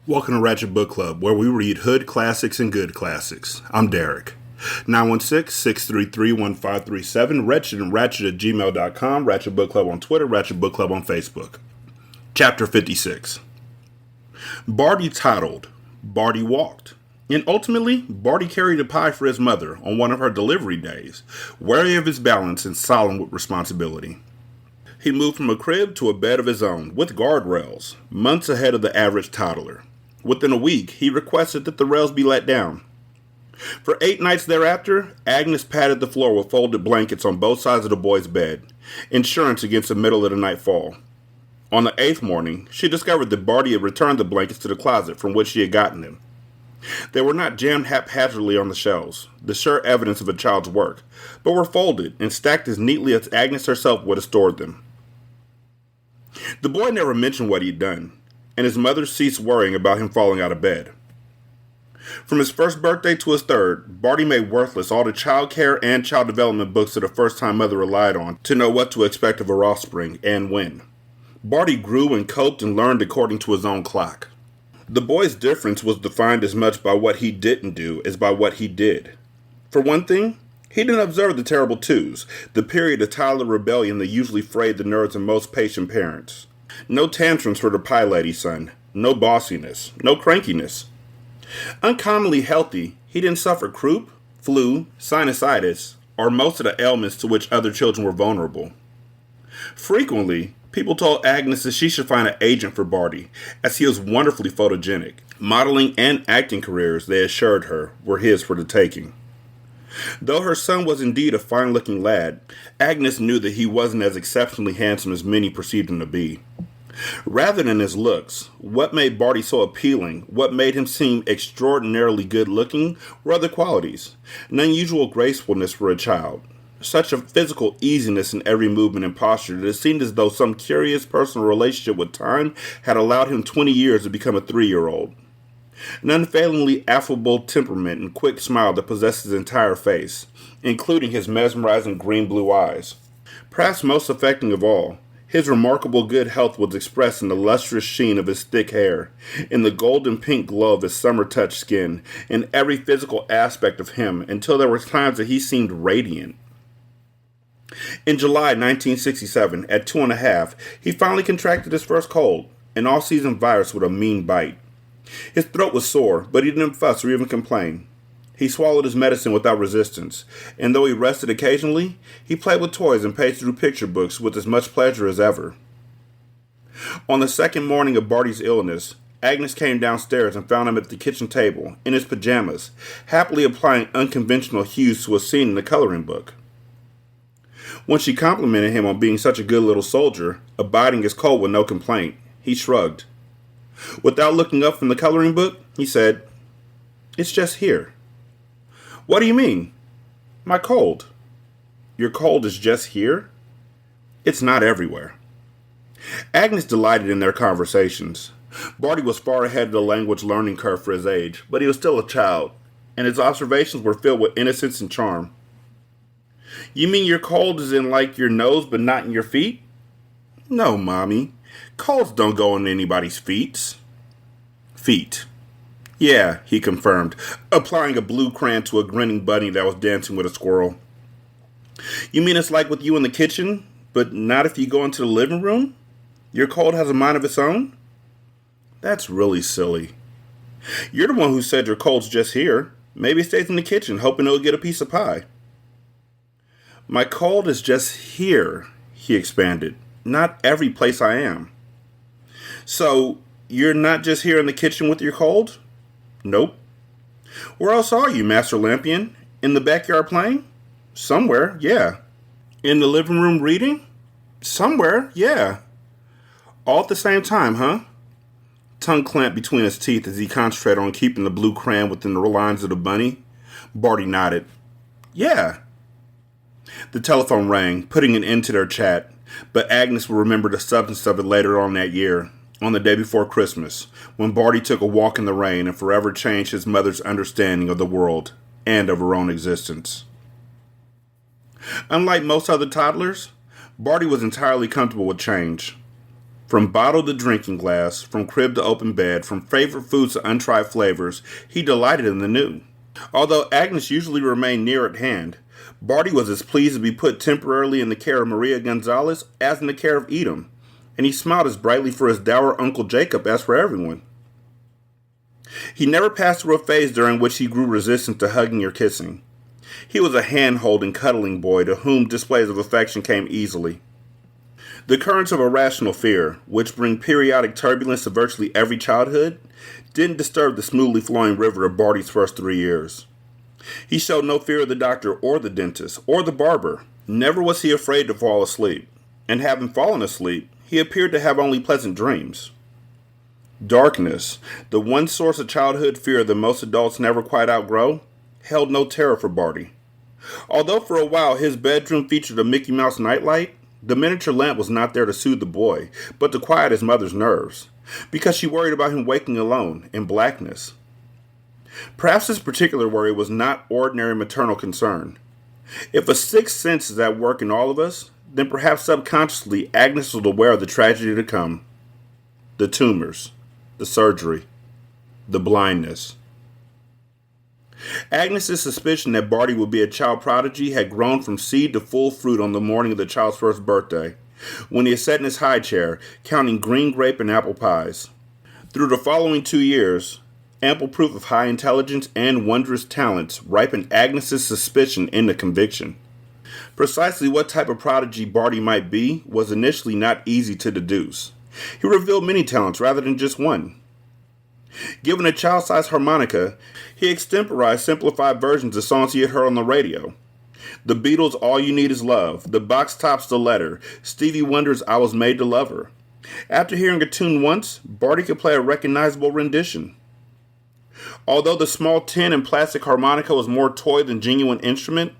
Welcome to Ratchet Book Club, where we read hood classics and good classics. I'm Derek. 916-633-1537, Ratchet and Ratchet at gmail.com, Ratchet Book Club on Twitter, Ratchet Book Club on Facebook. Chapter 56. Barty toddled. Barty walked. And ultimately, Barty carried a pie for his mother on one of her delivery days, wary of his balance and solemn with responsibility. He moved from a crib to a bed of his own, with guardrails, months ahead of the average toddler. Within a week, he requested that the rails be let down. For 8 nights thereafter, Agnes padded the floor with folded blankets on both sides of the boy's bed, insurance against the middle-of-the-night fall. On the 8th morning, she discovered that Barty had returned the blankets to the closet from which she had gotten them. They were not jammed haphazardly on the shelves, the sure evidence of a child's work, but were folded and stacked as neatly as Agnes herself would have stored them. The boy never mentioned what he'd done, and his mother ceased worrying about him falling out of bed. From his first birthday to his third, Barty made worthless all the child care and child development books that a first-time mother relied on to know what to expect of her offspring and when. Barty grew and coped and learned according to his own clock. The boy's difference was defined as much by what he didn't do as by what he did. For one thing, he didn't observe the terrible twos, the period of toddler rebellion that usually frayed the nerves of most patient parents. No tantrums for the pie lady son, no bossiness, no crankiness. Uncommonly healthy, he didn't suffer croup, flu, sinusitis, or most of the ailments to which other children were vulnerable. Frequently, people told Agnes that she should find an agent for Barty, as he was wonderfully photogenic. Modeling and acting careers, they assured her, were his for the taking. Though her son was indeed a fine-looking lad, Agnes knew that he wasn't as exceptionally handsome as many perceived him to be. Rather than his looks, what made Barty so appealing, what made him seem extraordinarily good-looking, were other qualities. An unusual gracefulness for a child. Such a physical easiness in every movement and posture that it seemed as though some curious personal relationship with time had allowed him 20 years to become a 3-year-old. An unfailingly affable temperament and quick smile that possessed his entire face, including his mesmerizing green-blue eyes. Perhaps most affecting of all, his remarkable good health was expressed in the lustrous sheen of his thick hair, in the golden pink glow of his summer-touched skin, in every physical aspect of him, until there were times that he seemed radiant. In July 1967, at 2½, he finally contracted his first cold, an all-season virus with a mean bite. His throat was sore, but he didn't fuss or even complain. He swallowed his medicine without resistance, and though he rested occasionally, he played with toys and paged through picture books with as much pleasure as ever. On the second morning of Barty's illness, Agnes came downstairs and found him at the kitchen table, in his pajamas, happily applying unconventional hues to a scene in the coloring book. When she complimented him on being such a good little soldier, abiding his cold with no complaint, he shrugged. Without looking up from the coloring book, he said, "It's just here." "What do you mean?" "My cold." "Your cold is just here?" "It's not everywhere." Agnes delighted in their conversations. Barty was far ahead of the language learning curve for his age, but he was still a child, and his observations were filled with innocence and charm. "You mean your cold is in like your nose but not in your feet?" "No, Mommy. Colds don't go in anybody's feet." "Feet." "Yeah," he confirmed, applying a blue crayon to a grinning bunny that was dancing with a squirrel. "You mean it's like with you in the kitchen, but not if you go into the living room? Your cold has a mind of its own?" "That's really silly." "You're the one who said your cold's just here. Maybe it stays in the kitchen, hoping it'll get a piece of pie." "My cold is just here," he expanded. "Not every place I am." "So, you're not just here in the kitchen with your cold?" "Nope." "Where else are you, Master Lampion? In the backyard playing?" "Somewhere, yeah." "In the living room reading?" "Somewhere, yeah." "All at the same time, huh?" Tongue clamped between his teeth as he concentrated on keeping the blue crayon within the lines of the bunny. Barty nodded. "Yeah." The telephone rang, putting an end to their chat, but Agnes would remember the substance of it later on that year, on the day before Christmas, when Barty took a walk in the rain and forever changed his mother's understanding of the world and of her own existence. Unlike most other toddlers, Barty was entirely comfortable with change. From bottle to drinking glass, from crib to open bed, from favorite foods to untried flavors, he delighted in the new. Although Agnes usually remained near at hand, Barty was as pleased to be put temporarily in the care of Maria Gonzalez as in the care of Edom, and he smiled as brightly for his dour Uncle Jacob as for everyone. He never passed through a phase during which he grew resistant to hugging or kissing. He was a hand-holding, cuddling boy to whom displays of affection came easily. The currents of irrational fear, which bring periodic turbulence to virtually every childhood, didn't disturb the smoothly flowing river of Barty's first 3 years. He showed no fear of the doctor or the dentist or the barber. Never was he afraid to fall asleep, and having fallen asleep, he appeared to have only pleasant dreams. Darkness, the one source of childhood fear that most adults never quite outgrow, held no terror for Barty. Although for a while his bedroom featured a Mickey Mouse nightlight, the miniature lamp was not there to soothe the boy, but to quiet his mother's nerves, because she worried about him waking alone in blackness. Perhaps this particular worry was not ordinary maternal concern. If a sixth sense is at work in all of us, then perhaps subconsciously Agnes was aware of the tragedy to come. The tumors, the surgery, the blindness. Agnes's suspicion that Barty would be a child prodigy had grown from seed to full fruit on the morning of the child's first birthday, when he had sat in his high chair, counting green grape and apple pies. Through the following 2 years, ample proof of high intelligence and wondrous talents ripened Agnes's suspicion into conviction. Precisely what type of prodigy Barty might be was initially not easy to deduce. He revealed many talents rather than just one. Given a child-sized harmonica, he extemporized simplified versions of songs he had heard on the radio. The Beatles' All You Need Is Love, the Box Tops' The Letter, Stevie Wonder's I Was Made to Love Her. After hearing a tune once, Barty could play a recognizable rendition. Although the small tin and plastic harmonica was more toy than genuine instrument,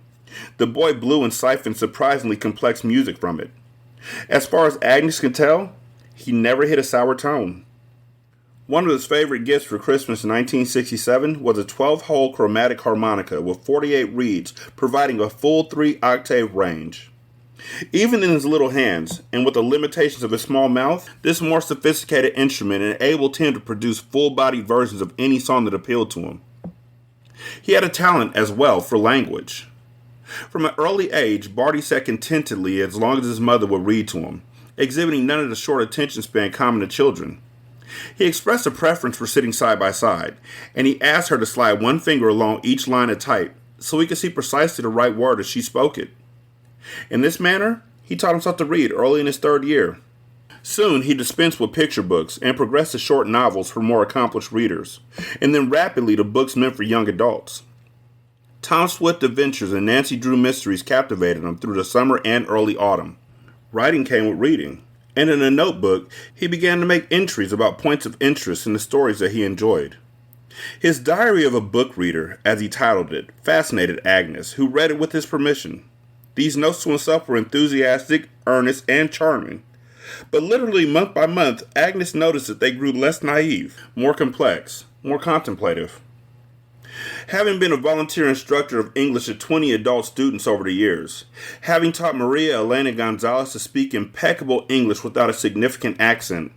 the boy blew and siphoned surprisingly complex music from it. As far as Agnes could tell, he never hit a sour tone. One of his favorite gifts for Christmas in 1967 was a 12-hole chromatic harmonica with 48 reeds, providing a full 3-octave range. Even in his little hands, and with the limitations of his small mouth, this more sophisticated instrument enabled him to produce full-bodied versions of any song that appealed to him. He had a talent as well for language. From an early age, Barty sat contentedly as long as his mother would read to him, exhibiting none of the short attention span common to children. He expressed a preference for sitting side by side, and he asked her to slide one finger along each line of type so he could see precisely the right word as she spoke it. In this manner, he taught himself to read early in his 3rd year. Soon, he dispensed with picture books and progressed to short novels for more accomplished readers, and then rapidly to books meant for young adults. Tom Swift adventures and Nancy Drew mysteries captivated him through the summer and early autumn. Writing came with reading, and in a notebook, he began to make entries about points of interest in the stories that he enjoyed. His Diary of a Book Reader, as he titled it, fascinated Agnes, who read it with his permission. These notes to himself were enthusiastic, earnest, and charming. But literally month by month, Agnes noticed that they grew less naive, more complex, more contemplative. Having been a volunteer instructor of English to 20 adult students over the years, having taught Maria Elena Gonzalez to speak impeccable English without a significant accent,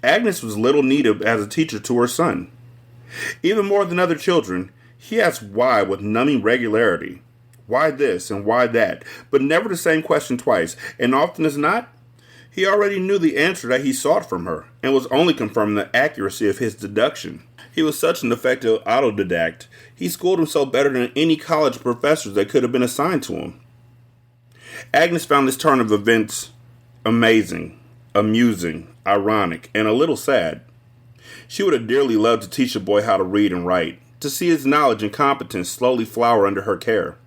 Agnes was little needed as a teacher to her son. Even more than other children, he asked why with numbing regularity. Why this and why that, but never the same question twice, and often as not, he already knew the answer that he sought from her, and was only confirming the accuracy of his deduction. He was such an effective autodidact, he schooled himself better than any college professors that could have been assigned to him. Agnes found this turn of events amazing, amusing, ironic, and a little sad. She would have dearly loved to teach a boy how to read and write, to see his knowledge and competence slowly flower under her care.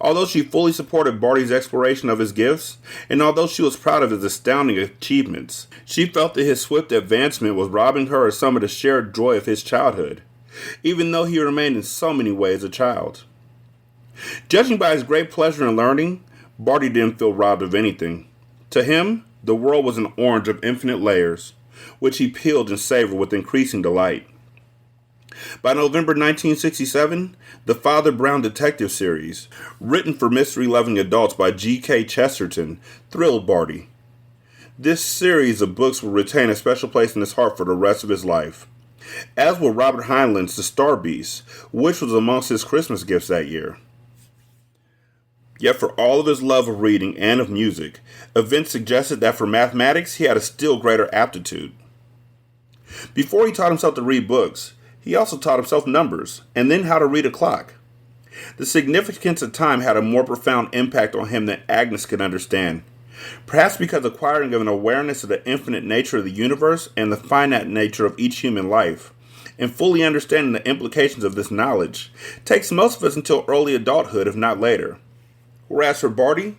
Although she fully supported Barty's exploration of his gifts, and although she was proud of his astounding achievements, she felt that his swift advancement was robbing her of some of the shared joy of his childhood, even though he remained in so many ways a child. Judging by his great pleasure in learning, Barty didn't feel robbed of anything. To him, the world was an orange of infinite layers, which he peeled and savored with increasing delight. By November 1967, the Father Brown detective series, written for mystery-loving adults by G.K. Chesterton, thrilled Barty. This series of books will retain a special place in his heart for the rest of his life, as will Robert Heinlein's The Star Beast, which was amongst his Christmas gifts that year. Yet for all of his love of reading and of music, events suggested that for mathematics he had a still greater aptitude. Before he taught himself to read books, he also taught himself numbers, and then how to read a clock. The significance of time had a more profound impact on him than Agnes could understand, perhaps because acquiring an awareness of the infinite nature of the universe and the finite nature of each human life, and fully understanding the implications of this knowledge, takes most of us until early adulthood, if not later. Whereas for Barty,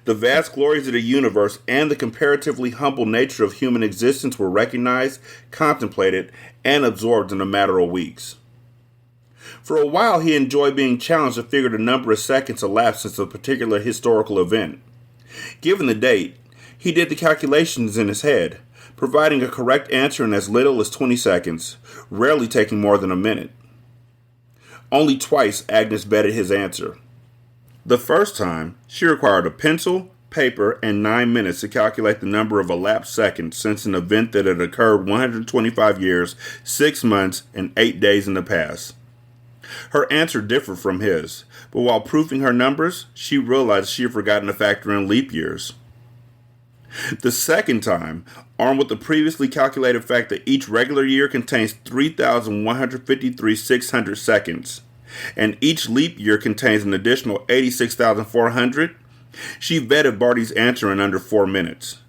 the vast glories of the universe and the comparatively humble nature of human existence were recognized, contemplated, and absorbed in a matter of weeks. For a while, he enjoyed being challenged to figure the number of seconds elapsed since a particular historical event. Given the date, he did the calculations in his head, providing a correct answer in as little as 20 seconds, rarely taking more than a minute. Only twice Agnes betted his answer. The first time, she required a pencil, paper, and 9 minutes to calculate the number of elapsed seconds since an event that had occurred 125 years, 6 months, and 8 days in the past. Her answer differed from his, but while proofing her numbers, she realized she had forgotten to factor in leap years. The second time, armed with the previously calculated fact that each regular year contains 3,153,600 seconds, and each leap year contains an additional 86,400, she vetted Barty's answer in under 4 minutes.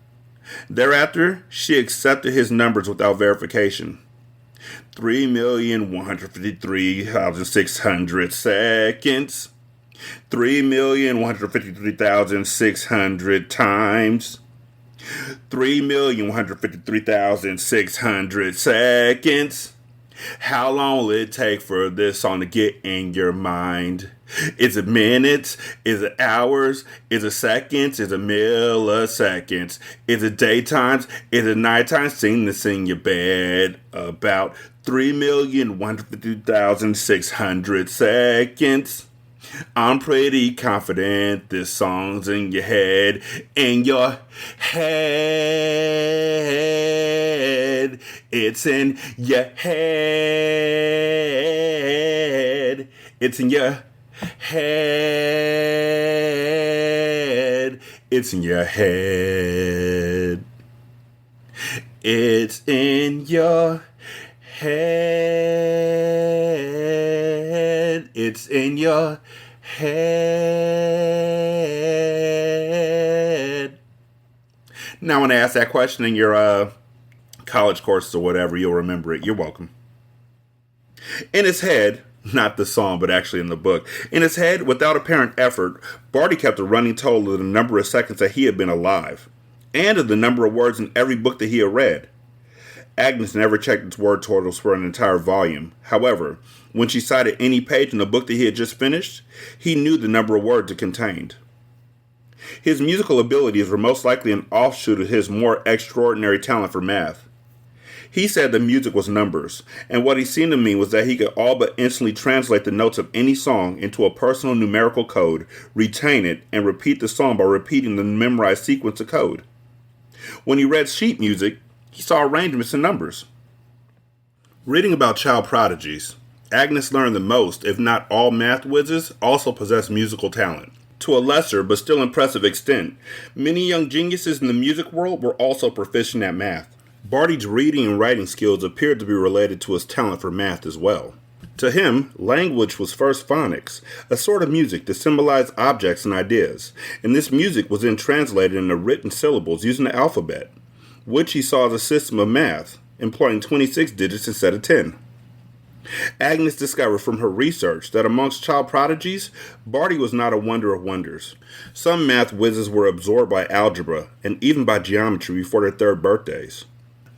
Thereafter, she accepted his numbers without verification. 3,153,600 seconds. 3,153,600 times. 3,153,600 seconds. How long will it take for this song to get in your mind? Is it minutes? Is it hours? Is it seconds? Is it milliseconds? Is it daytimes? Is it nighttime? Sing this in your bed. About 3,152,600 seconds. I'm pretty confident this song's in your head. In your head. It's in your head. It's in your head. It's in your head. It's in your head. It's in your head. Now, when I ask that question in your college courses or whatever, you'll remember it. You're welcome. In his head, not the song, but actually in the book, in his head, without apparent effort, Barty kept a running total of the number of seconds that he had been alive, and of the number of words in every book that he had read. Agnes never checked its word totals for an entire volume. However, when she cited any page in the book that he had just finished, he knew the number of words it contained. His musical abilities were most likely an offshoot of his more extraordinary talent for math. He said that music was numbers, and what he seemed to mean was that he could all but instantly translate the notes of any song into a personal numerical code, retain it, and repeat the song by repeating the memorized sequence of code. When he read sheet music, he saw arrangements and numbers. Reading about child prodigies, Agnes learned that most, if not all, math whizzes also possess musical talent. To a lesser but still impressive extent, many young geniuses in the music world were also proficient at math. Barty's reading and writing skills appeared to be related to his talent for math as well. To him, language was first phonics, a sort of music that symbolized objects and ideas, and this music was then translated into written syllables using the alphabet, which he saw as a system of math, employing 26 digits instead of 10. Agnes discovered from her research that amongst child prodigies, Barty was not a wonder of wonders. Some math whizzes were absorbed by algebra and even by geometry before their 3rd birthdays.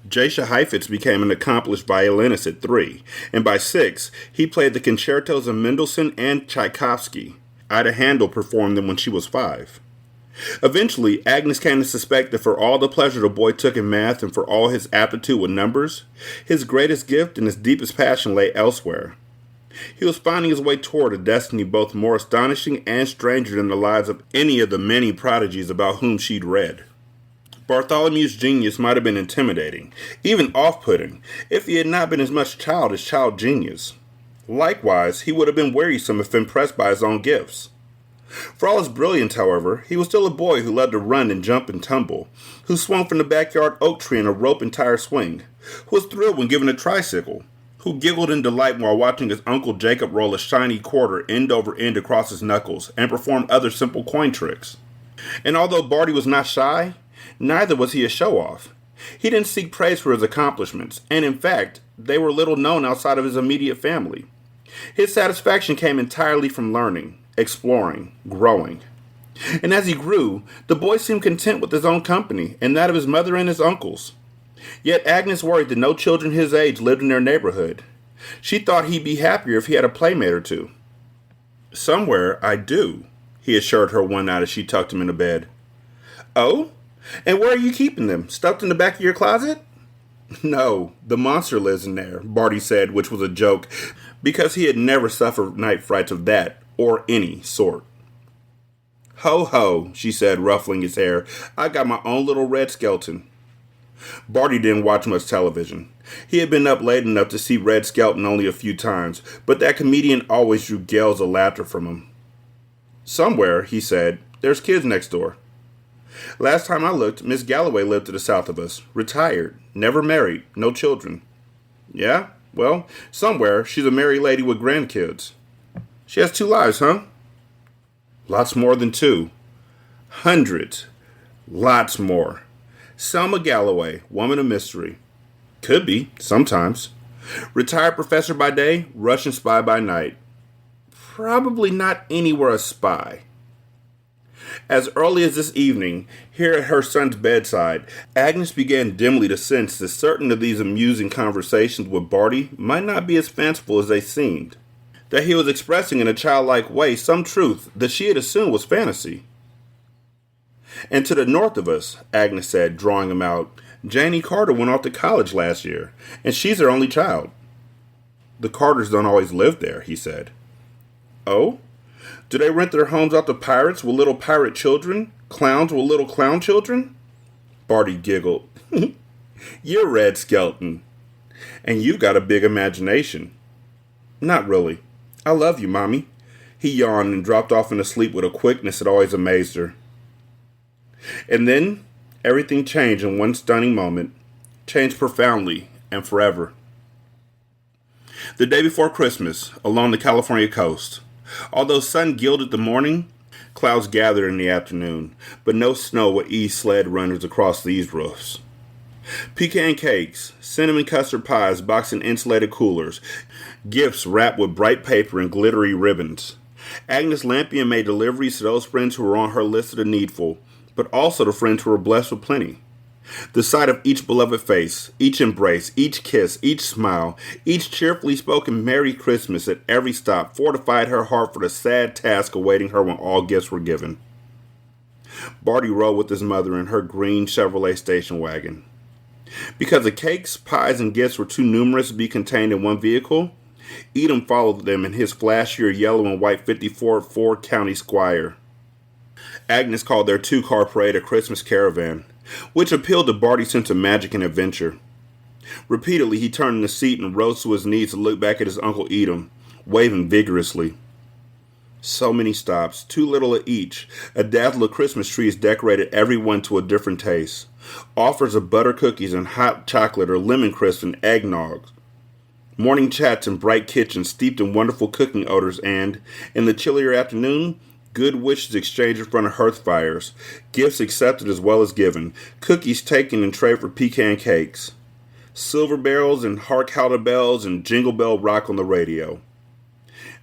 Jascha Heifetz became an accomplished violinist at 3, and by 6, he played the concertos of Mendelssohn and Tchaikovsky. Ida Handel performed them when she was 5. Eventually, Agnes came to suspect that for all the pleasure the boy took in math and for all his aptitude with numbers, his greatest gift and his deepest passion lay elsewhere. He was finding his way toward a destiny both more astonishing and stranger than the lives of any of the many prodigies about whom she'd read. Bartholomew's genius might have been intimidating, even off-putting, if he had not been as much child as child genius. Likewise, he would have been wearisome if impressed by his own gifts. For all his brilliance, however, he was still a boy who loved to run and jump and tumble, who swung from the backyard oak tree in a rope and tire swing, who was thrilled when given a tricycle, who giggled in delight while watching his Uncle Jacob roll a shiny quarter end over end across his knuckles and perform other simple coin tricks. And although Barty was not shy, neither was he a show-off. He didn't seek praise for his accomplishments, and in fact, they were little known outside of his immediate family. His satisfaction came entirely from learning, exploring, growing. And as he grew, the boy seemed content with his own company and that of his mother and his uncles. Yet Agnes worried that no children his age lived in their neighborhood. She thought he'd be happier if he had a playmate or two. "Somewhere I do," he assured her one night as she tucked him into bed. "Oh? And where are you keeping them? Stuffed in the back of your closet?" "No, the monster lives in there," Barty said, which was a joke, because he had never suffered night frights of that, or any sort. "Ho ho," she said, ruffling his hair. "I got my own little red skeleton." Barty didn't watch much television. He had been up late enough to see Red Skelton only a few times, but that comedian always drew gales of laughter from him. "Somewhere," he said, "there's kids next door. Last time I looked, Miss Galloway lived to the south of us, retired, never married, no children." "Yeah? Well, somewhere she's a married lady with grandkids." "She has 2 lives, huh?" "Lots more than 2. Hundreds. Lots more. Selma Galloway, woman of mystery. Could be, sometimes. Retired professor by day, Russian spy by night. Probably not anywhere a spy." As early as this evening, here at her son's bedside, Agnes began dimly to sense that certain of these amusing conversations with Barty might not be as fanciful as they seemed, that he was expressing in a childlike way some truth that she had assumed was fantasy. "And to the north of us," Agnes said, drawing him out, "Janie Carter went off to college last year, and she's their only child." "The Carters don't always live there," he said. "Oh? Do they rent their homes out to pirates with little pirate children? Clowns with little clown children?" Barty giggled. "You're Red Skelton. And you've got a big imagination." "Not really. I love you, Mommy." He yawned and dropped off into sleep with a quickness that always amazed her. And then everything changed in one stunning moment. Changed profoundly and forever. The day before Christmas, along the California coast. Although sun gilded the morning, clouds gathered in the afternoon, but no snow would ease sled runners across these roofs. Pecan cakes, cinnamon custard pies boxed in insulated coolers, gifts wrapped with bright paper and glittery ribbons. Agnes Lampion made deliveries to those friends who were on her list of the needful, but also to friends who were blessed with plenty. The sight of each beloved face, each embrace, each kiss, each smile, each cheerfully spoken Merry Christmas at every stop fortified her heart for the sad task awaiting her when all gifts were given. Barty rode with his mother in her green Chevrolet station wagon. Because the cakes, pies, and gifts were too numerous to be contained in one vehicle, Edom followed them in his flashier yellow and white 54 Ford County Squire. Agnes called their 2-car parade a Christmas caravan, which appealed to Barty's sense of magic and adventure. Repeatedly, he turned in the seat and rose to his knees to look back at his Uncle Edom, waving vigorously. So many stops, too little at each. A dazzle of Christmas trees decorated every one to a different taste. Offers of butter cookies and hot chocolate or lemon crisp and eggnog. Morning chats in bright kitchens steeped in wonderful cooking odors and, in the chillier afternoon, good wishes exchanged in front of hearth fires, gifts accepted as well as given, cookies taken in tray for pecan cakes, silver barrels and hark how the bells and jingle bell rock on the radio.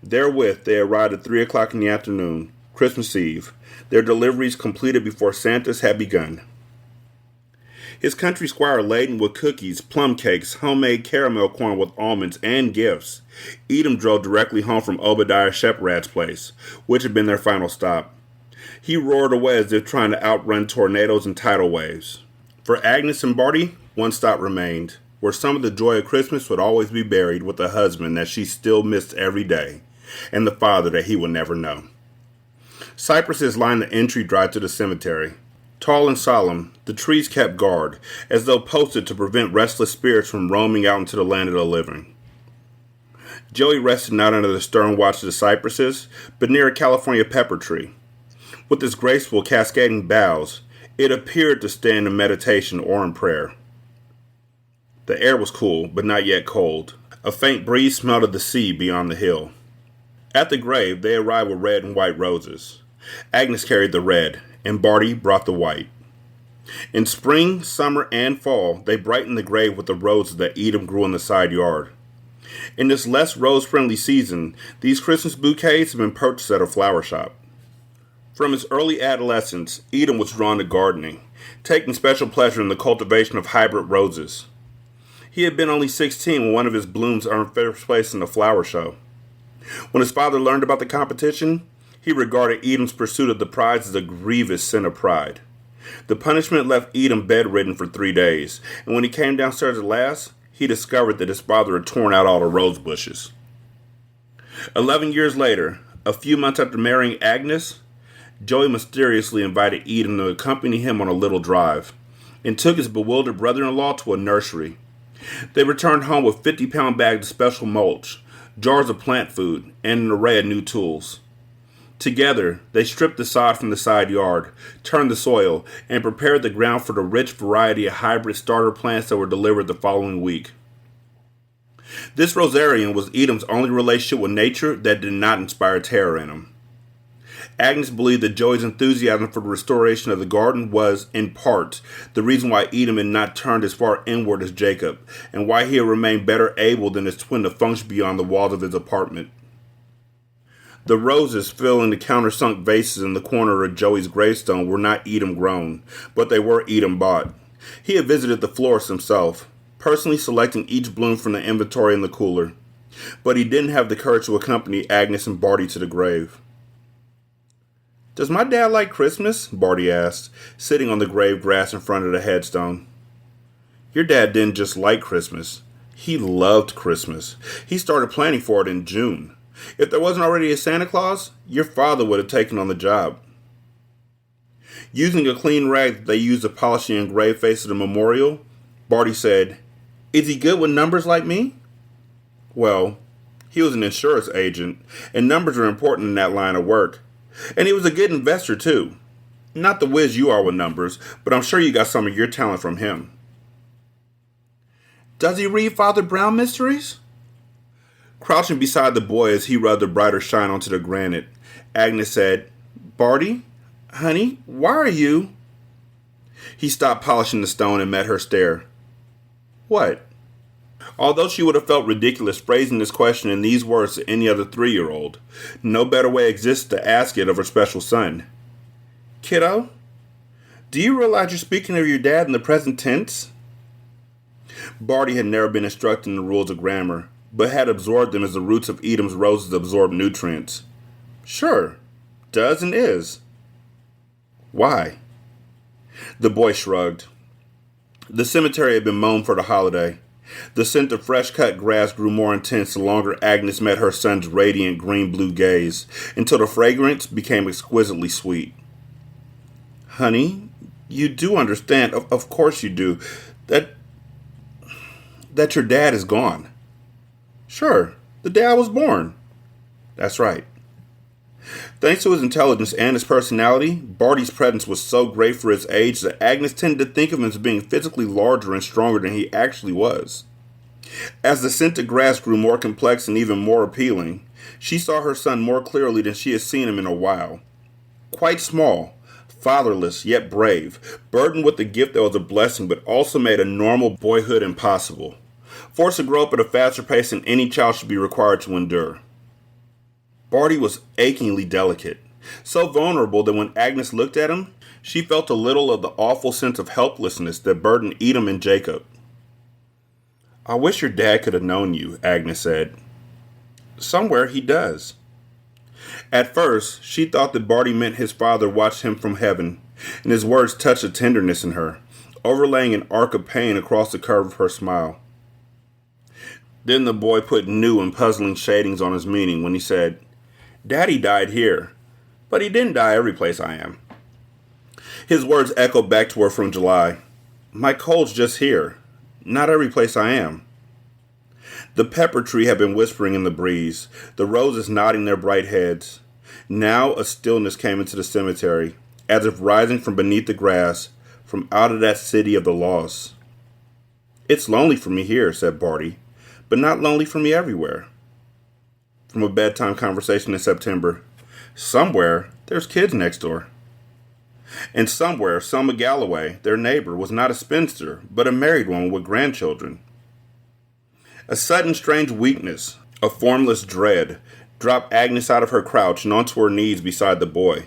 Therewith they arrived at 3 o'clock in the afternoon, Christmas Eve, their deliveries completed before Santa's had begun. His country squire laden with cookies, plum cakes, homemade caramel corn with almonds, and gifts. Edom drove directly home from Obadiah Sheprad's place, which had been their final stop. He roared away as if trying to outrun tornadoes and tidal waves. For Agnes and Barty, one stop remained, where some of the joy of Christmas would always be buried with a husband that she still missed every day, and the father that he would never know. Cypresses lined the entry drive to the cemetery. Tall and solemn, the trees kept guard, as though posted to prevent restless spirits from roaming out into the land of the living. Joey rested not under the stern watch of the cypresses, but near a California pepper tree. With its graceful, cascading boughs, it appeared to stand in meditation or in prayer. The air was cool, but not yet cold. A faint breeze smelled of the sea beyond the hill. At the grave, they arrived with red and white roses. Agnes carried the red, and Barty brought the white. In spring, summer, and fall, they brightened the grave with the roses that Edom grew in the side yard. In this less rose-friendly season, these Christmas bouquets have been purchased at a flower shop. From his early adolescence, Edom was drawn to gardening, taking special pleasure in the cultivation of hybrid roses. He had been only 16 when one of his blooms earned first place in a flower show. When his father learned about the competition, he regarded Edom's pursuit of the prize as a grievous sin of pride. The punishment left Edom bedridden for 3 days, and when he came downstairs at last, he discovered that his father had torn out all the rose bushes. 11 years later, a few months after marrying Agnes, Joey mysteriously invited Edom to accompany him on a little drive, and took his bewildered brother-in-law to a nursery. They returned home with 50-pound bags of special mulch, jars of plant food, and an array of new tools. Together, they stripped the sod from the side yard, turned the soil, and prepared the ground for the rich variety of hybrid starter plants that were delivered the following week. This rosarium was Edom's only relationship with nature that did not inspire terror in him. Agnes believed that Joey's enthusiasm for the restoration of the garden was, in part, the reason why Edom had not turned as far inward as Jacob, and why he had remained better able than his twin to function beyond the walls of his apartment. The roses filling the countersunk vases in the corner of Joey's gravestone were not Edom grown, but they were Edom bought. He had visited the florist himself, personally selecting each bloom from the inventory in the cooler, but he didn't have the courage to accompany Agnes and Barty to the grave. "Does my dad like Christmas?" Barty asked, sitting on the grave grass in front of the headstone. "Your dad didn't just like Christmas. He loved Christmas. He started planning for it in June. If there wasn't already a Santa Claus, your father would have taken on the job." Using a clean rag that they used to polish the engraved face of the memorial, Barty said, "Is he good with numbers like me?" "Well, he was an insurance agent, and numbers are important in that line of work. And he was a good investor, too. Not the whiz you are with numbers, but I'm sure you got some of your talent from him." "Does he read Father Brown mysteries?" Crouching beside the boy as he rubbed the brighter shine onto the granite, Agnes said, "Barty, honey, why are you—" He stopped polishing the stone and met her stare. "What?" Although she would have felt ridiculous phrasing this question in these words to any other 3-year-old, no better way exists to ask it of her special son. "Kiddo, do you realize you're speaking of your dad in the present tense?" Barty had never been instructed in the rules of grammar, but had absorbed them as the roots of Edom's roses absorb nutrients. "Sure, does and is." "Why?" The boy shrugged. The cemetery had been mown for the holiday. The scent of fresh-cut grass grew more intense the longer Agnes met her son's radiant green-blue gaze, until the fragrance became exquisitely sweet. "Honey, you do understand, of course you do, that your dad is gone." "Sure, the day I was born." "That's right." Thanks to his intelligence and his personality, Barty's presence was so great for his age that Agnes tended to think of him as being physically larger and stronger than he actually was. As the scented grass grew more complex and even more appealing, she saw her son more clearly than she had seen him in a while. Quite small, fatherless yet brave, burdened with a gift that was a blessing but also made a normal boyhood impossible, forced to grow up at a faster pace than any child should be required to endure. Barty was achingly delicate, so vulnerable that when Agnes looked at him, she felt a little of the awful sense of helplessness that burdened Edom and Jacob. "I wish your dad could have known you," Agnes said. "Somewhere he does." At first, she thought that Barty meant his father watched him from heaven, and his words touched a tenderness in her, overlaying an arc of pain across the curve of her smile. Then the boy put new and puzzling shadings on his meaning when he said, "Daddy died here, but he didn't die every place I am." His words echoed back to her from July. My cold's just here. Not every place I am. The pepper tree had been whispering in the breeze, the roses nodding their bright heads. Now a stillness came into the cemetery, as if rising from beneath the grass, from out of that city of the lost. It's lonely for me here, said Barty, but not lonely for me everywhere. From a bedtime conversation in September, somewhere there's kids next door. And somewhere, Selma Galloway, their neighbor, was not a spinster, but a married woman with grandchildren. A sudden strange weakness, a formless dread, dropped Agnes out of her crouch and onto her knees beside the boy.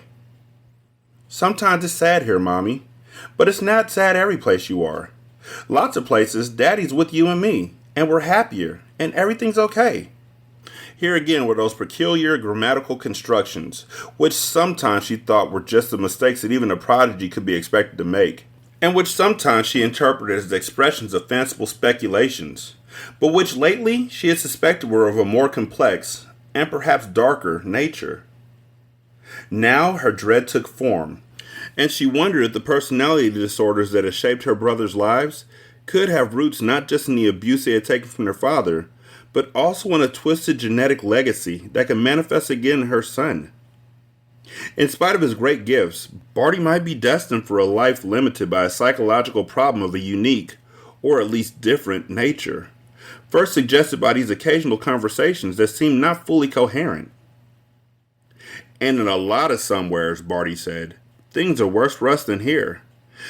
Sometimes it's sad here, Mommy, but it's not sad every place you are. Lots of places, Daddy's with you and me, and we're happier, and everything's okay. Here again were those peculiar grammatical constructions, which sometimes she thought were just the mistakes that even a prodigy could be expected to make, and which sometimes she interpreted as expressions of fanciful speculations, but which lately she had suspected were of a more complex, and perhaps darker, nature. Now her dread took form, and she wondered if the personality disorders that had shaped her brother's lives could have roots not just in the abuse they had taken from their father, but also in a twisted genetic legacy that could manifest again in her son. In spite of his great gifts, Barty might be destined for a life limited by a psychological problem of a unique, or at least different, nature, first suggested by these occasional conversations that seemed not fully coherent. And in a lot of somewheres, Barty said, things are worse for us than here.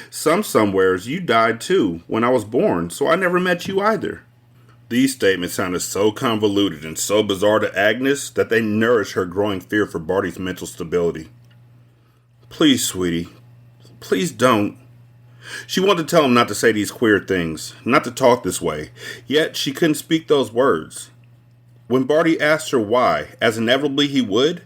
Some somewheres you died too when I was born, so I never met you either. These statements sounded so convoluted and so bizarre to Agnes that they nourished her growing fear for Barty's mental stability. Please, sweetie, please don't. She wanted to tell him not to say these queer things, not to talk this way, yet she couldn't speak those words. When Barty asked her why, as inevitably he would,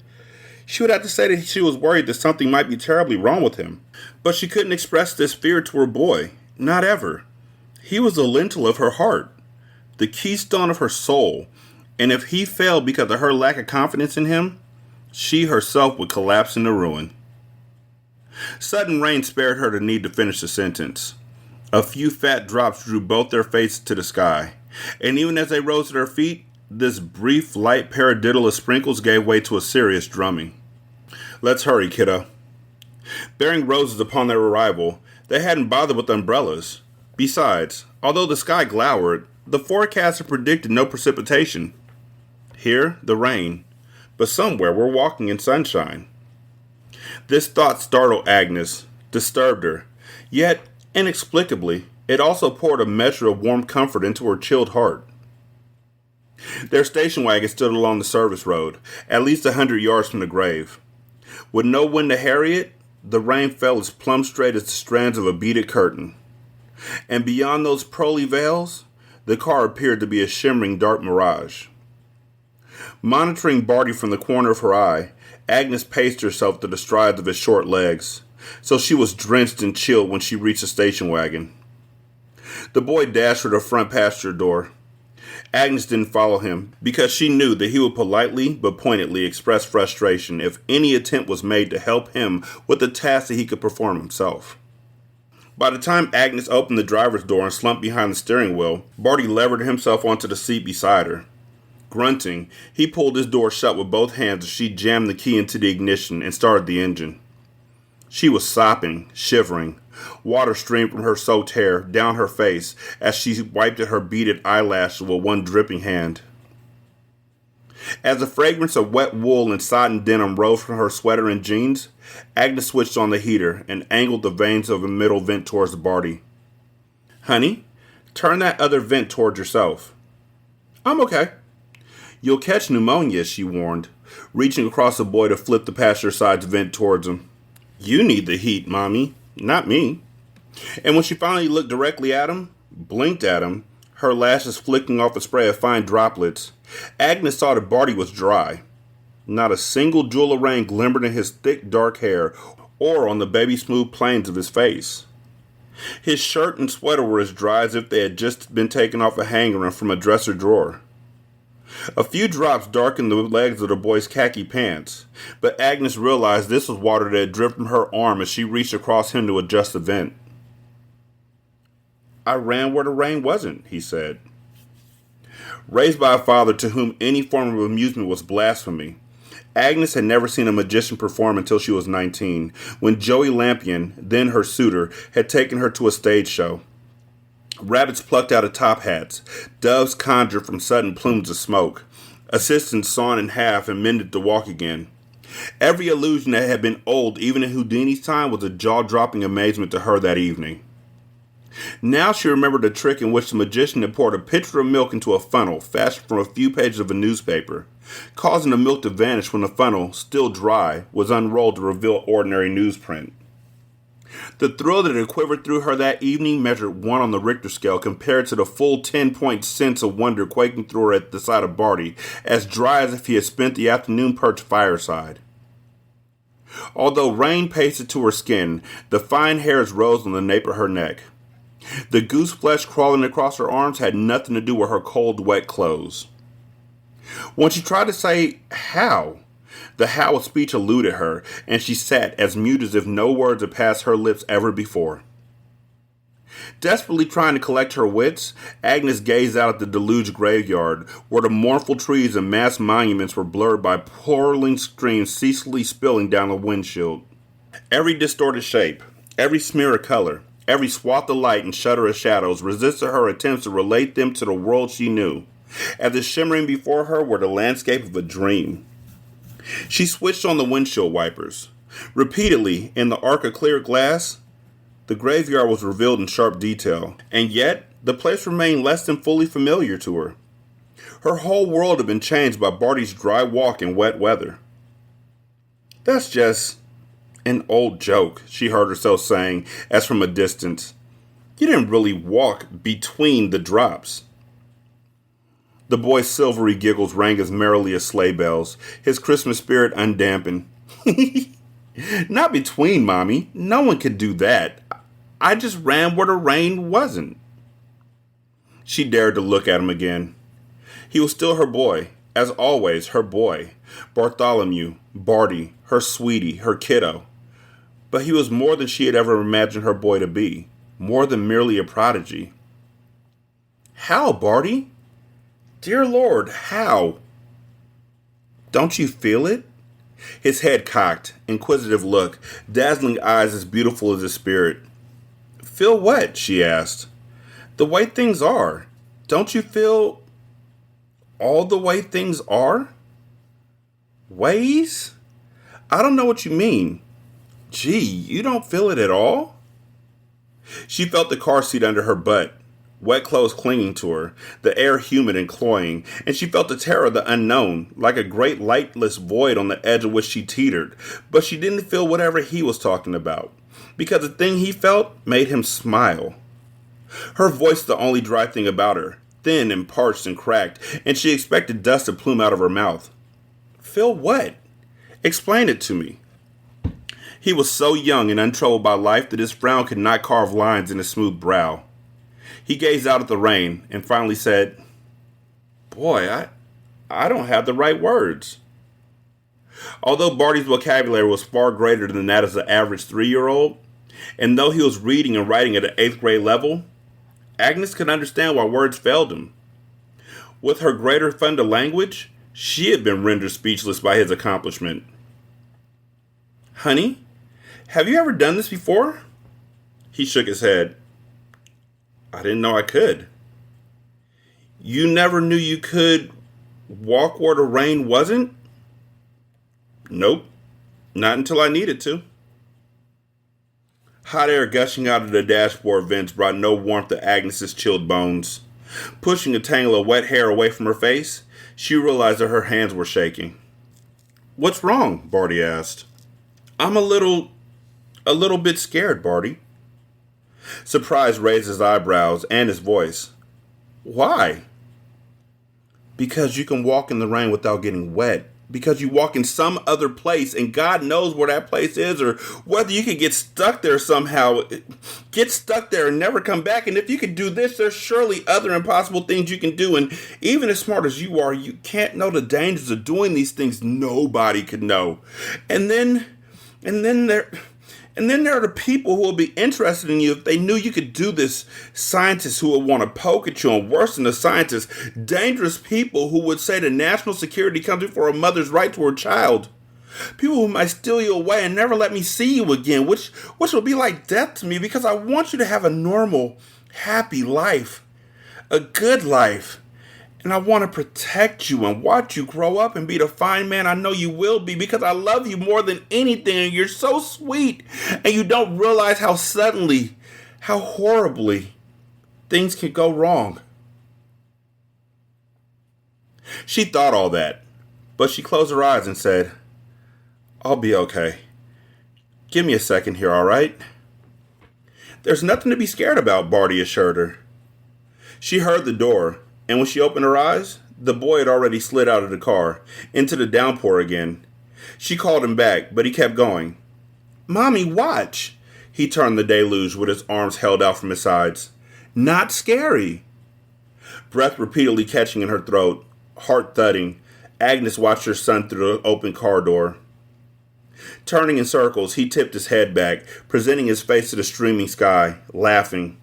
she would have to say that she was worried that something might be terribly wrong with him. But she couldn't express this fear to her boy, not ever. He was the lintel of her heart, the keystone of her soul, and if he failed because of her lack of confidence in him, she herself would collapse into ruin. Sudden rain spared her the need to finish the sentence. A few fat drops drew both their faces to the sky, and even as they rose to their feet, this brief, light paradiddle of sprinkles gave way to a serious drumming. Let's hurry, kiddo. Bearing roses upon their arrival, they hadn't bothered with umbrellas. Besides, although the sky glowered, the forecast had predicted no precipitation. Here, the rain, but somewhere we're walking in sunshine. This thought startled Agnes, disturbed her, yet, inexplicably, it also poured a measure of warm comfort into her chilled heart. Their station wagon stood along the service road, at least 100 yards from the grave. With no wind to harry it, the rain fell as plumb straight as the strands of a beaded curtain. And beyond those pearly veils, the car appeared to be a shimmering dark mirage. Monitoring Barty from the corner of her eye, Agnes paced herself to the strides of his short legs, so she was drenched and chilled when she reached the station wagon. The boy dashed for the front passenger door. Agnes didn't follow him because she knew that he would politely but pointedly express frustration if any attempt was made to help him with a task that he could perform himself. By the time Agnes opened the driver's door and slumped behind the steering wheel, Barty levered himself onto the seat beside her. Grunting, he pulled his door shut with both hands as she jammed the key into the ignition and started the engine. She was sopping, shivering. Water streamed from her soaked hair down her face as she wiped at her beaded eyelashes with one dripping hand. As the fragrance of wet wool and sodden denim rose from her sweater and jeans, Agnes switched on the heater and angled the vanes of the middle vent towards Barty. Honey, turn that other vent towards yourself. I'm okay. You'll catch pneumonia, she warned, reaching across the boy to flip the passenger side's vent towards him. You need the heat, Mommy, not me. And when she finally looked directly at him, blinked at him, her lashes flicking off a spray of fine droplets, Agnes saw that Barty was dry. Not a single jewel of rain glimmered in his thick dark hair or on the baby-smooth planes of his face. His shirt and sweater were as dry as if they had just been taken off a hanger and from a dresser drawer. A few drops darkened the legs of the boy's khaki pants, but Agnes realized this was water that had dripped from her arm as she reached across him to adjust the vent. I ran where the rain wasn't, he said. Raised by a father to whom any form of amusement was blasphemy, Agnes had never seen a magician perform until she was 19, when Joey Lampion, then her suitor, had taken her to a stage show. Rabbits plucked out of top hats, doves conjured from sudden plumes of smoke, assistants sawn in half and mended to walk again. Every illusion that had been old even in Houdini's time was a jaw-dropping amazement to her that evening. Now she remembered a trick in which the magician had poured a pitcher of milk into a funnel fashioned from a few pages of a newspaper, causing the milk to vanish when the funnel, still dry, was unrolled to reveal ordinary newsprint. The thrill that had quivered through her that evening measured 1 on the Richter scale compared to the full 10-point sense of wonder quaking through her at the sight of Barty, as dry as if he had spent the afternoon perched fireside. Although rain pasted to her skin, the fine hairs rose on the nape of her neck. The goose flesh crawling across her arms had nothing to do with her cold, wet clothes. When she tried to say, how? The how of speech eluded her, and she sat as mute as if no words had passed her lips ever before. Desperately trying to collect her wits, Agnes gazed out at the deluged graveyard, where the mournful trees and massed monuments were blurred by pouring streams ceaselessly spilling down the windshield. Every distorted shape, every smear of color, every swath of light and shudder of shadows resisted her attempts to relate them to the world she knew, as if shimmering before her were the landscape of a dream. She switched on the windshield wipers. Repeatedly, in the arc of clear glass, the graveyard was revealed in sharp detail, and yet the place remained less than fully familiar to her. Her whole world had been changed by Barty's dry walk in wet weather. That's just an old joke, she heard herself saying, as from a distance. You didn't really walk between the drops. The boy's silvery giggles rang as merrily as sleigh bells, his Christmas spirit undampened. Not between, Mommy. No one could do that. I just ran where the rain wasn't. She dared to look at him again. He was still her boy, as always, her boy. Bartholomew, Barty, her sweetie, her kiddo. But he was more than she had ever imagined her boy to be, more than merely a prodigy. How, Barty? Dear Lord, how? Don't you feel it? His head cocked, inquisitive look, dazzling eyes as beautiful as his spirit. Feel what? She asked. The way things are. Don't you feel all the way things are? Ways? I don't know what you mean. Gee, you don't feel it at all? She felt the car seat under her butt, wet clothes clinging to her, the air humid and cloying, and she felt the terror of the unknown, like a great lightless void on the edge of which she teetered, but she didn't feel whatever he was talking about, because the thing he felt made him smile. Her voice was the only dry thing about her, thin and parched and cracked, and she expected dust to plume out of her mouth. Feel what? Explain it to me. He was so young and untroubled by life that his frown could not carve lines in his smooth brow. He gazed out at the rain and finally said, Boy, I don't have the right words. Although Barty's vocabulary was far greater than that of the average 3-year-old, and though he was reading and writing at an 8th grade level, Agnes could understand why words failed him. With her greater fund of language, she had been rendered speechless by his accomplishment. Honey, have you ever done this before? He shook his head. I didn't know I could. You never knew you could walk where the rain wasn't? Nope, not until I needed to. Hot air gushing out of the dashboard vents brought no warmth to Agnes's chilled bones. Pushing a tangle of wet hair away from her face, she realized that her hands were shaking. What's wrong? Barty asked. I'm a little bit scared, Barty. Surprise raised his eyebrows and his voice. Why? Because you can walk in the rain without getting wet, because you walk in some other place, and God knows where that place is, or whether you could get stuck there somehow, get stuck there and never come back. And if you could do this, there's surely other impossible things you can do. And even as smart as you are, you can't know the dangers of doing these things. Nobody could know. And then there are the people who will be interested in you if they knew you could do this. Scientists who would want to poke at you, and worse than the scientists, dangerous people who would say the national security comes before a mother's right to her child. People who might steal you away and never let me see you again, which will be like death to me, because I want you to have a normal, happy life, a good life. And I want to protect you and watch you grow up and be the fine man I know you will be, because I love you more than anything, and you're so sweet, and you don't realize how suddenly, how horribly things can go wrong. She thought all that, but she closed her eyes and said, "I'll be okay. Give me a second here, all right?" "There's nothing to be scared about," Barty assured her. She heard the door, and when she opened her eyes, the boy had already slid out of the car, into the downpour again. She called him back, but he kept going. "Mommy, watch!" He turned the deluge with his arms held out from his sides. "Not scary." Breath repeatedly catching in her throat, heart thudding, Agnes watched her son through the open car door. Turning in circles, he tipped his head back, presenting his face to the streaming sky, laughing.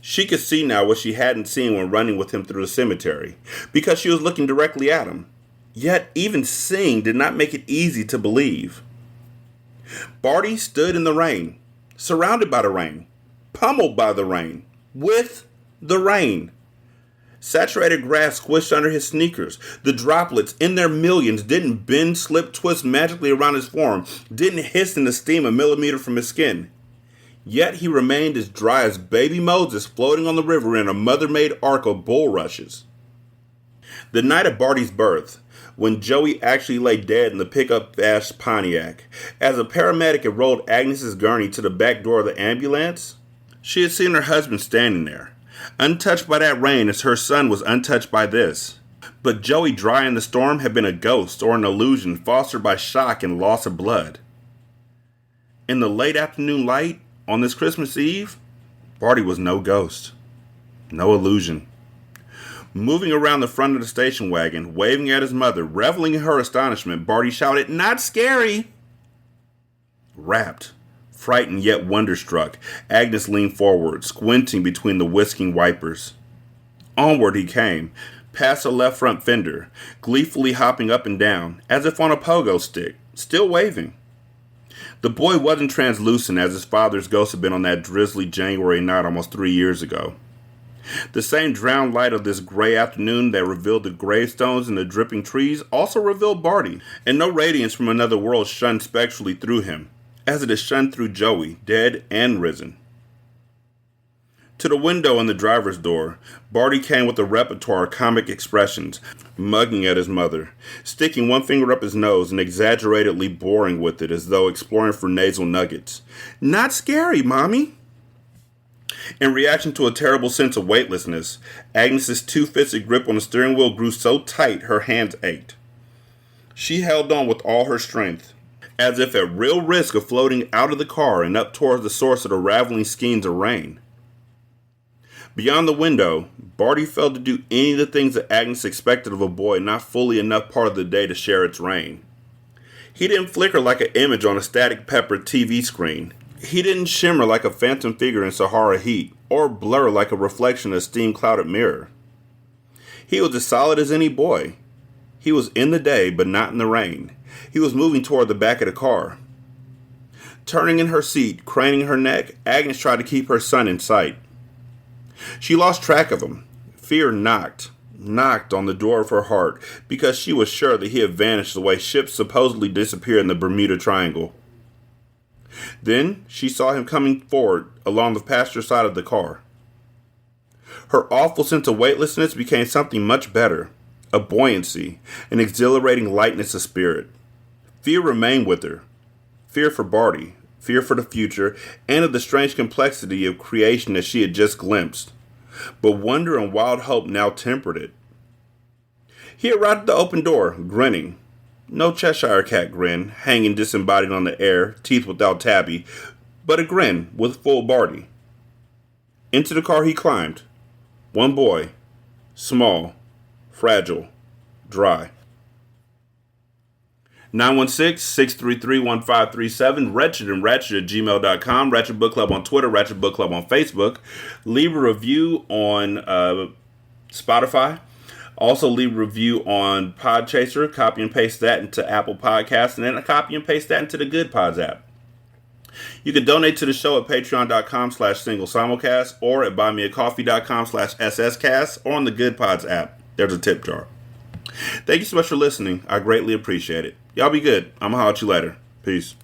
She could see now what she hadn't seen when running with him through the cemetery, because she was looking directly at him. Yet even seeing did not make it easy to believe. Barty stood in the rain, surrounded by the rain, pummeled by the rain, with the rain. Saturated grass squished under his sneakers. The droplets, in their millions, didn't bend, slip, twist magically around his form, didn't hiss in the steam a millimeter from his skin. Yet he remained as dry as baby Moses floating on the river in a mother-made ark of bulrushes. The night of Barty's birth, when Joey actually lay dead in the pickup-bashed Pontiac, as a paramedic had rolled Agnes's gurney to the back door of the ambulance, she had seen her husband standing there, untouched by that rain as her son was untouched by this. But Joey, dry in the storm, had been a ghost or an illusion fostered by shock and loss of blood. In the late afternoon light, on this Christmas Eve, Barty was no ghost, no illusion. Moving around the front of the station wagon, waving at his mother, reveling in her astonishment, Barty shouted, "Not scary!" Rapt, frightened yet wonderstruck, Agnes leaned forward, squinting between the whisking wipers. Onward he came, past the left front fender, gleefully hopping up and down, as if on a pogo stick, still waving. The boy wasn't translucent as his father's ghost had been on that drizzly January night almost 3 years ago. The same drowned light of this gray afternoon that revealed the gravestones and the dripping trees also revealed Barty, and no radiance from another world shone spectrally through him, as it has shone through Joey, dead and risen. To the window in the driver's door, Barty came with a repertoire of comic expressions, mugging at his mother, sticking one finger up his nose and exaggeratedly boring with it as though exploring for nasal nuggets. "Not scary, Mommy." In reaction to a terrible sense of weightlessness, Agnes's two-fisted grip on the steering wheel grew so tight her hands ached. She held on with all her strength, as if at real risk of floating out of the car and up towards the source of the raveling skeins of rain. Beyond the window, Barty failed to do any of the things that Agnes expected of a boy not fully enough part of the day to share its rain. He didn't flicker like an image on a static peppered TV screen. He didn't shimmer like a phantom figure in Sahara heat, or blur like a reflection in a steam-clouded mirror. He was as solid as any boy. He was in the day, but not in the rain. He was moving toward the back of the car. Turning in her seat, craning her neck, Agnes tried to keep her son in sight. She lost track of him. Fear knocked on the door of her heart, because she was sure that he had vanished the way ships supposedly disappear in the Bermuda Triangle. Then she saw him coming forward along the passenger side of the car. Her awful sense of weightlessness became something much better, a buoyancy, an exhilarating lightness of spirit. Fear remained with her. Fear for Barty, fear for the future, and of the strange complexity of creation that she had just glimpsed. But wonder and wild hope now tempered it. He arrived at the open door, grinning. No Cheshire Cat grin, hanging disembodied on the air, teeth without tabby, but a grin with full Barty. Into the car he climbed. One boy, small, fragile, dry. 916-633-1537, Ratchet and Ratchet at gmail.com, Ratchet Book Club on Twitter, Ratchet Book Club on Facebook. Leave a review on Spotify. Also leave a review on Podchaser. Copy and paste that into Apple Podcasts, and then copy and paste that into the Good Pods app. You can donate to the show at patreon.com/singlesimulcast or at buymeacoffee.com/sscast or on the Good Pods app. There's a tip jar. Thank you so much for listening. I greatly appreciate it. Y'all be good. I'm going to holler at you later. Peace.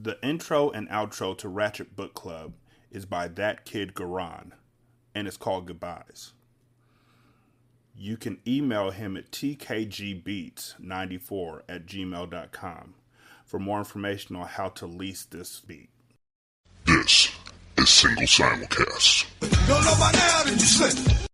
The intro and outro to Ratchet Book Club is by That Kid Garan, and it's called Goodbyes. You can email him at tkgbeats94@gmail.com for more information on how to lease this beat. This is Single Simulcast. Don't know by now, did you slip?